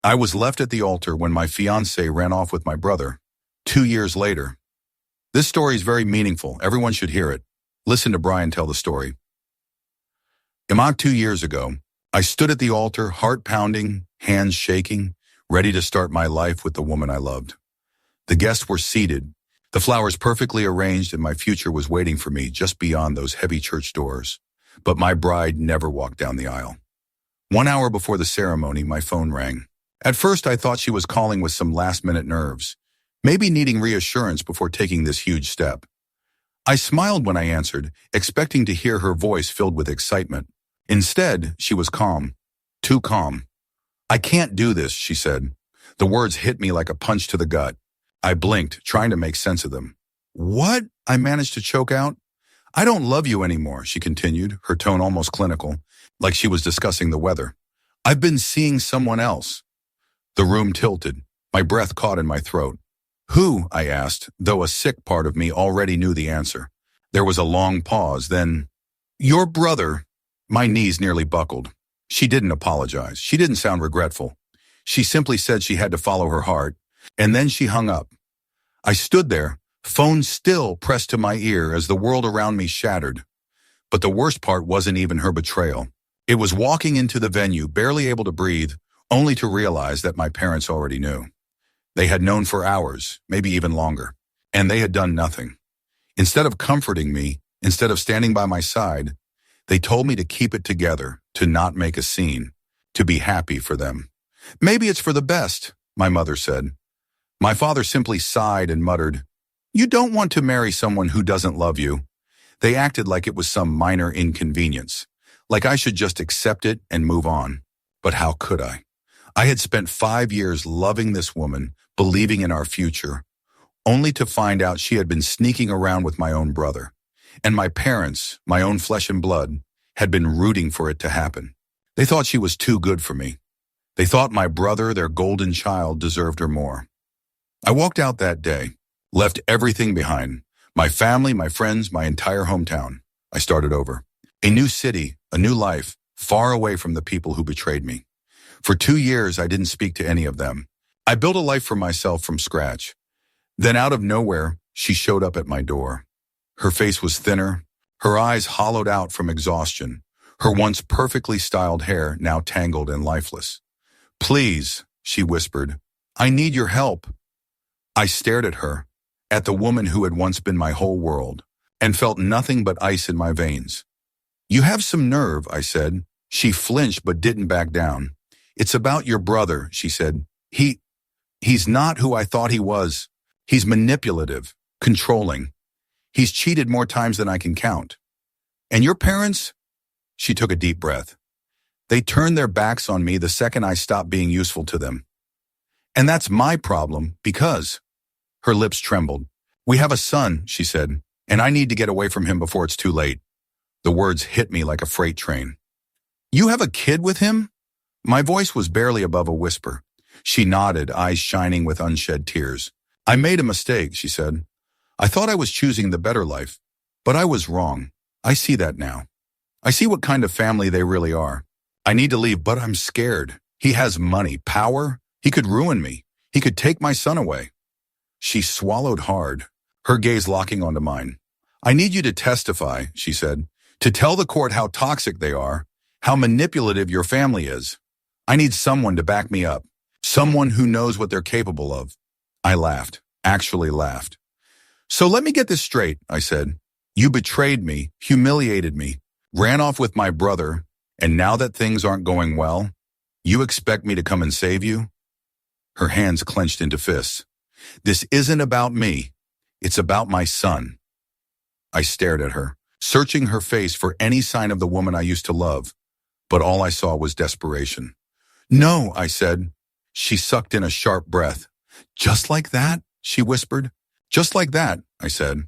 I was left at the altar when my fiancée ran off with my brother. 2 years later. This story is very meaningful. Everyone should hear it. Listen to Brian tell the story. About 2 years ago, I stood at the altar, heart pounding, hands shaking, ready to start my life with the woman I loved. The guests were seated, the flowers perfectly arranged, and my future was waiting for me just beyond those heavy church doors. But my bride never walked down the aisle. 1 hour before the ceremony, my phone rang. At first, I thought she was calling with some last-minute nerves, maybe needing reassurance before taking this huge step. I smiled when I answered, expecting to hear her voice filled with excitement. Instead, she was calm. Too calm. "I can't do this," she said. The words hit me like a punch to the gut. I blinked, trying to make sense of them. "What?" I managed to choke out. "I don't love you anymore," she continued, her tone almost clinical, like she was discussing the weather. "I've been seeing someone else." The room tilted. My breath caught in my throat. "Who?" I asked, though a sick part of me already knew the answer. There was a long pause, then, "Your brother." My knees nearly buckled. She didn't apologize. She didn't sound regretful. She simply said she had to follow her heart, and then she hung up. I stood there, phone still pressed to my ear as the world around me shattered. But the worst part wasn't even her betrayal. It was walking into the venue, barely able to breathe, only to realize that my parents already knew. They had known for hours, maybe even longer, and they had done nothing. Instead of comforting me, instead of standing by my side, they told me to keep it together, to not make a scene, to be happy for them. "Maybe it's for the best," my mother said. My father simply sighed and muttered, "You don't want to marry someone who doesn't love you." They acted like it was some minor inconvenience, like I should just accept it and move on. But how could I? I had spent 5 years loving this woman, believing in our future, only to find out she had been sneaking around with my own brother. And my parents, my own flesh and blood, had been rooting for it to happen. They thought she was too good for me. They thought my brother, their golden child, deserved her more. I walked out that day, left everything behind. My family, my friends, my entire hometown. I started over. A new city, a new life, far away from the people who betrayed me. For 2 years, I didn't speak to any of them. I built a life for myself from scratch. Then out of nowhere, she showed up at my door. Her face was thinner, her eyes hollowed out from exhaustion, her once perfectly styled hair now tangled and lifeless. "Please," she whispered, "I need your help." I stared at her, at the woman who had once been my whole world, and felt nothing but ice in my veins. "You have some nerve," I said. She flinched but didn't back down. "It's about your brother," she said. He's not who I thought he was. He's manipulative, controlling. He's cheated more times than I can count. And your parents?" She took a deep breath. "They turned their backs on me the second I stopped being useful to them. And that's my problem because..." Her lips trembled. "We have a son," she said, "and I need to get away from him before it's too late." The words hit me like a freight train. "You have a kid with him?" My voice was barely above a whisper. She nodded, eyes shining with unshed tears. "I made a mistake," she said. "I thought I was choosing the better life, but I was wrong. I see that now. I see what kind of family they really are. I need to leave, but I'm scared. He has money, power. He could ruin me. He could take my son away." She swallowed hard, her gaze locking onto mine. "I need you to testify," she said, "to tell the court how toxic they are, how manipulative your family is. I need someone to back me up, someone who knows what they're capable of." I laughed, actually laughed. "So let me get this straight," I said. "You betrayed me, humiliated me, ran off with my brother, and now that things aren't going well, you expect me to come and save you?" Her hands clenched into fists. "This isn't about me. It's about my son." I stared at her, searching her face for any sign of the woman I used to love, but all I saw was desperation. "No," I said. She sucked in a sharp breath. "Just like that?" she whispered. "Just like that," I said.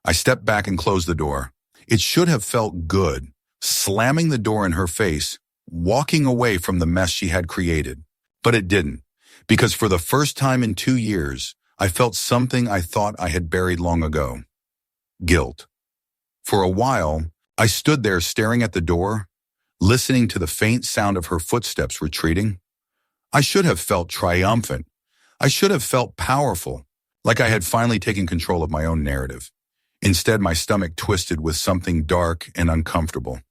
I stepped back and closed the door. It should have felt good, slamming the door in her face, walking away from the mess she had created. But it didn't, because for the first time in 2 years, I felt something I thought I had buried long ago. Guilt. For a while, I stood there staring at the door, listening to the faint sound of her footsteps retreating. I should have felt triumphant. I should have felt powerful, like I had finally taken control of my own narrative. Instead, my stomach twisted with something dark and uncomfortable.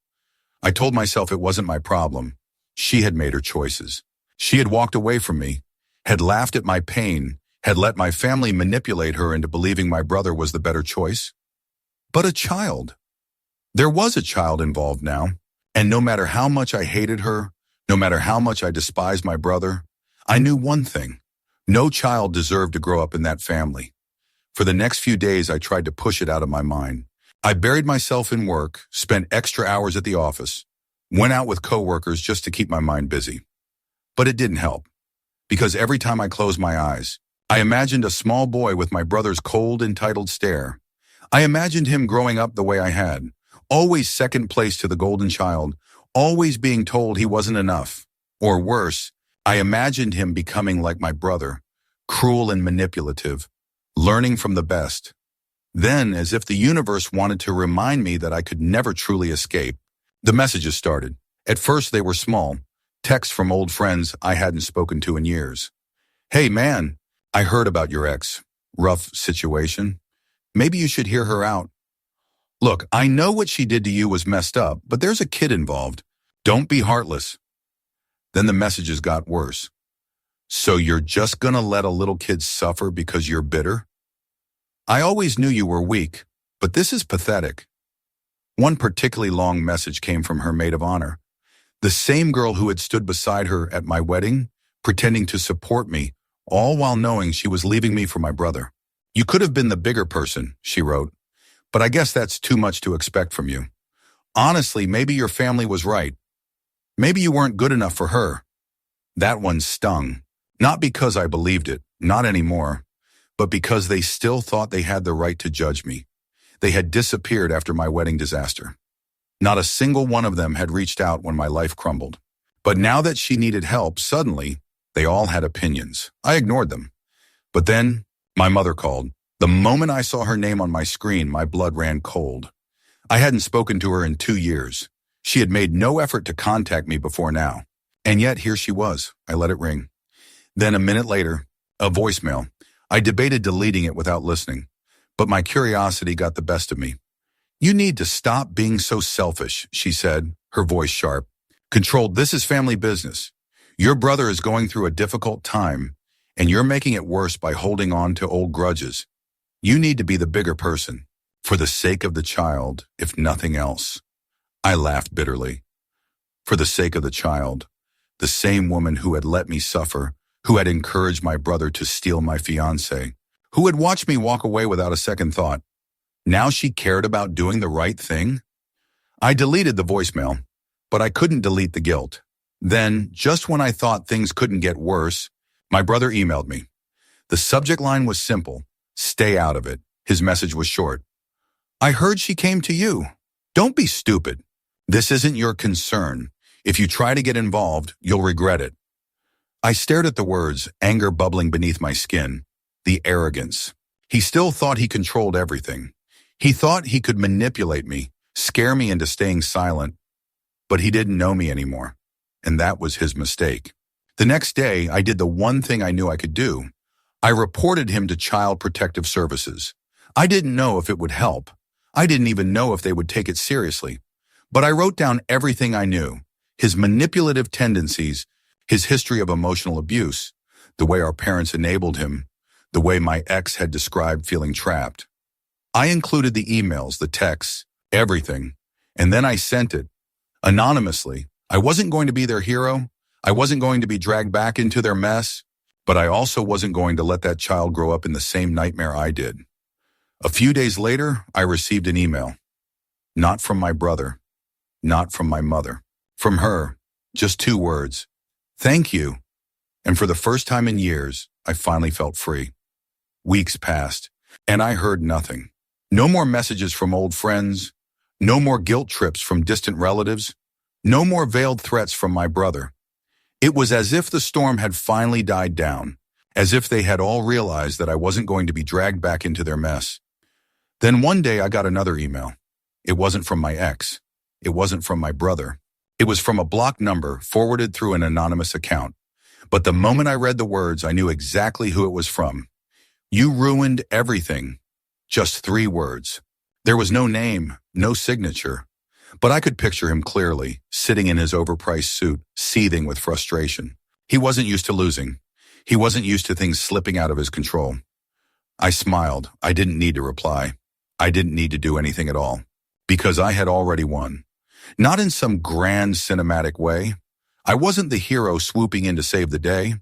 I told myself it wasn't my problem. She had made her choices. She had walked away from me, had laughed at my pain, had let my family manipulate her into believing my brother was the better choice. But a child. There was a child involved now, and no matter how much I hated her, no matter how much I despised my brother, I knew one thing. No child deserved to grow up in that family. For the next few days, I tried to push it out of my mind. I buried myself in work, spent extra hours at the office, went out with coworkers just to keep my mind busy. But it didn't help, because every time I closed my eyes, I imagined a small boy with my brother's cold, entitled stare. I imagined him growing up the way I had, always second place to the golden child, always being told he wasn't enough. Or worse, I imagined him becoming like my brother, cruel and manipulative, learning from the best. Then, as if the universe wanted to remind me that I could never truly escape, the messages started. At first, they were small, texts from old friends I hadn't spoken to in years. Hey man, I heard about your ex. Rough situation. Maybe you should hear her out. Look, I know what she did to you was messed up, but there's a kid involved. Don't be heartless. Then the messages got worse. So you're just gonna let a little kid suffer because you're bitter? I always knew you were weak, but this is pathetic. One particularly long message came from her maid of honor, the same girl who had stood beside her at my wedding, pretending to support me, all while knowing she was leaving me for my brother. You could have been the bigger person, she wrote, but I guess that's too much to expect from you. Honestly, maybe your family was right. Maybe you weren't good enough for her. That one stung, not because I believed it, not anymore, but because they still thought they had the right to judge me. They had disappeared after my wedding disaster. Not a single one of them had reached out when my life crumbled. But now that she needed help, suddenly, they all had opinions. I ignored them. But then, my mother called. The moment I saw her name on my screen, my blood ran cold. I hadn't spoken to her in 2 years. She had made no effort to contact me before now. And yet, here she was. I let it ring. Then, a minute later, a voicemail. I debated deleting it without listening, but my curiosity got the best of me. You need to stop being so selfish, she said, her voice sharp. Controlled, this is family business. Your brother is going through a difficult time, and you're making it worse by holding on to old grudges. You need to be the bigger person, for the sake of the child, if nothing else. I laughed bitterly. For the sake of the child, the same woman who had let me suffer, who had encouraged my brother to steal my fiancée, who had watched me walk away without a second thought. Now she cared about doing the right thing? I deleted the voicemail, but I couldn't delete the guilt. Then, just when I thought things couldn't get worse, my brother emailed me. The subject line was simple, stay out of it. His message was short. I heard she came to you. Don't be stupid. This isn't your concern. If you try to get involved, you'll regret it. I stared at the words, anger bubbling beneath my skin. The arrogance. He still thought he controlled everything. He thought he could manipulate me, scare me into staying silent. But he didn't know me anymore. And that was his mistake. The next day, I did the one thing I knew I could do. I reported him to Child Protective Services. I didn't know if it would help. I didn't even know if they would take it seriously. But I wrote down everything I knew. His manipulative tendencies, his history of emotional abuse, the way our parents enabled him, the way my ex had described feeling trapped. I included the emails, the texts, everything, and then I sent it. Anonymously. I wasn't going to be their hero. I wasn't going to be dragged back into their mess, but I also wasn't going to let that child grow up in the same nightmare I did. A few days later, I received an email. Not from my brother, not from my mother, from her, just 2 words. Thank you. And for the first time in years, I finally felt free. Weeks passed, and I heard nothing. No more messages from old friends, no more guilt trips from distant relatives, no more veiled threats from my brother. It was as if the storm had finally died down, as if they had all realized that I wasn't going to be dragged back into their mess. Then one day I got another email. It wasn't from my ex. It wasn't from my brother. It was from a blocked number forwarded through an anonymous account. But the moment I read the words, I knew exactly who it was from. You ruined everything. Just 3 words. There was no name, no signature. But I could picture him clearly, sitting in his overpriced suit, seething with frustration. He wasn't used to losing. He wasn't used to things slipping out of his control. I smiled. I didn't need to reply. I didn't need to do anything at all. Because I had already won. Not in some grand cinematic way. I wasn't the hero swooping in to save the day.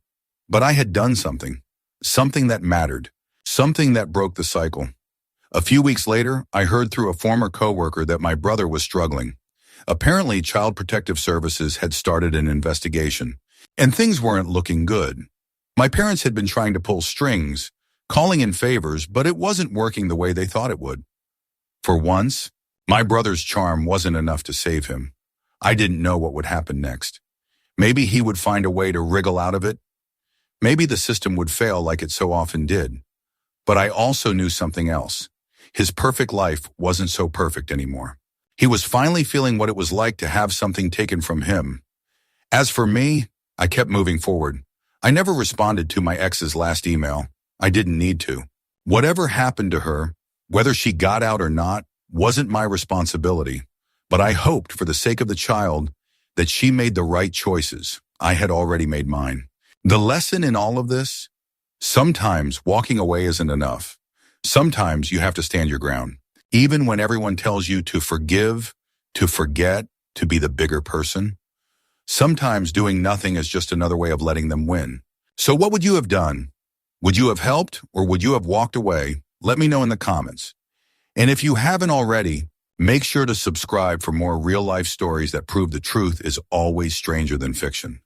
But I had done something. Something that mattered. Something that broke the cycle. A few weeks later, I heard through a former coworker that my brother was struggling. Apparently, Child Protective Services had started an investigation, and things weren't looking good. My parents had been trying to pull strings, calling in favors, but it wasn't working the way they thought it would. For once, my brother's charm wasn't enough to save him. I didn't know what would happen next. Maybe he would find a way to wriggle out of it. Maybe the system would fail like it so often did. But I also knew something else. His perfect life wasn't so perfect anymore. He was finally feeling what it was like to have something taken from him. As for me, I kept moving forward. I never responded to my ex's last email. I didn't need to. Whatever happened to her, whether she got out or not, wasn't my responsibility. But I hoped, for the sake of the child, that she made the right choices. I had already made mine. The lesson in all of this? Sometimes walking away isn't enough. Sometimes you have to stand your ground. Even when everyone tells you to forgive, to forget, to be the bigger person. Sometimes doing nothing is just another way of letting them win. So what would you have done? Would you have helped, or would you have walked away? Let me know in the comments. And if you haven't already, make sure to subscribe for more real-life stories that prove the truth is always stranger than fiction.